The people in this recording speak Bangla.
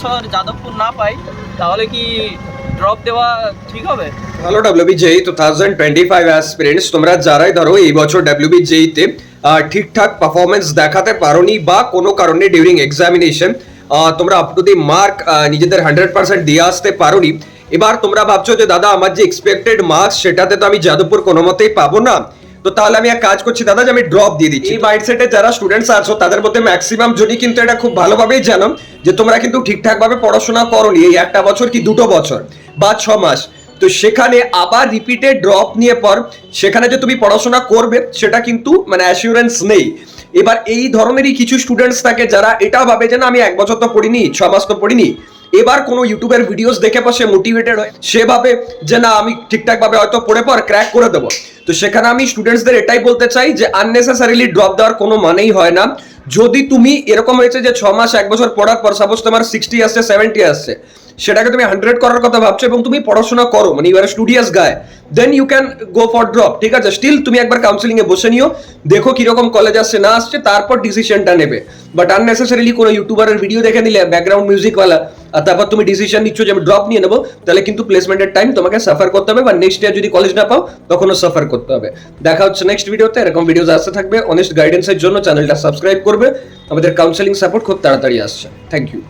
বছর যাদবপুর না পাই তাহলে কি ড্রপ দেওয়া ঠিক হবে? হ্যালো WBJEE 2025 অ্যাসপিরেন্টস, তোমরা যারাই ধরো এই বছর WBJEE তে ঠিকঠাক পারফরমেন্স দেখাতে পারোনি বা কোনো কারণে ডিউরিং এক্সামিনেশন তোমরা আপ টু দি মার্ক নিজেদের 100% দিয়ে আসতে পারোনি, এবার তোমরা ভাবছো যে দাদা আমার যে এক্সপেক্টেড মার্কস সেটাতে তো আমি যাদবপুর কোনো মতেই পাবো না, তো তাহলে আমি এক কাজ করছি দাদা যে আমি ড্রপ দিয়ে দিচ্ছি। এই মাইন্ডসেটে যারা স্টুডেন্টস আছো তাদের মধ্যে ম্যাক্সিমাম জনই কিন্তু এটা খুব ভালোভাবেই জানো যে তোমরা কিন্তু ঠিকঠাক ভাবে পড়াশোনা করোনি এই একটা বছর কি দুটো বছর বা 6 মাস, তো সেখানে আবার রিপিটেড ড্রপ নিয়ে পর সেখানে যে তুমি পড়াশোনা করবে সেটা কিন্তু মানে অ্যাসিউরেন্স নেই। এবার এই ধরনেরই কিছু স্টুডেন্টস থাকে যারা এটা ভাবে যে না আমি 1 বছর তো পড়িনি 6 মাস তো পড়িনি, এবার কোনো ইউটিউবের ভিডিওস দেখে পর সে মোটিভেটেড হয়, সে ভাবে যে না আমি ঠিকঠাক ভাবে হয়তো পড়ে পর ক্র্যাক করে দেবো। তো সেখানে আমি স্টুডেন্টসদের এটাই বলতে চাই যে আননেসেসারিলি ড্রপ দেওয়ার কোনো মানেই হয় না। যদি তুমি এরকম হয়েছে যে 6 মাস 1 বছর পড়ার পর সাপোজ তোমার 60 আসছে 70 আসছে, সেটাকে তুমি 100 করার কথা ভাবছো এবং তুমি পড়াশোনা করো মানে you are studious guy, then you can go for drop, ঠিক আছে? স্টিল তুমি একবার কাউন্সিলিং এ বসে নিও, দেখো কিরকম কলেজ আসছে না আসছে, তারপর ডিসিশনটা নেবে। বাট আননেসেসারিলি কোনো ইউটিউবারের ভিডিও দেখে নিলে ব্যাকগ্রাউন্ড মিউজিকওয়ালা আর তারপর তুমি ডিসিশন নিচ্ছ যে আমি ড্রপ নিয়ে নেবো, তাহলে কিন্তু প্লেসমেন্টের টাইম তোমাকে সাফার করতে হবে বা নেক্সট ইয়ার যদি কলেজ না পাও তখনও সাফার করতে হবে। দেখা হচ্ছে নেক্সট ভিডিওতে, এরকম ভিডিওস আসতে থাকবে। অনেস্ট গাইডেন্সের জন্য চ্যানেলটা সাবস্ক্রাইব করবে, আমাদের কাউন্সেলিং সাপোর্ট খুব তাড়াতাড়ি আসছে। Thank you.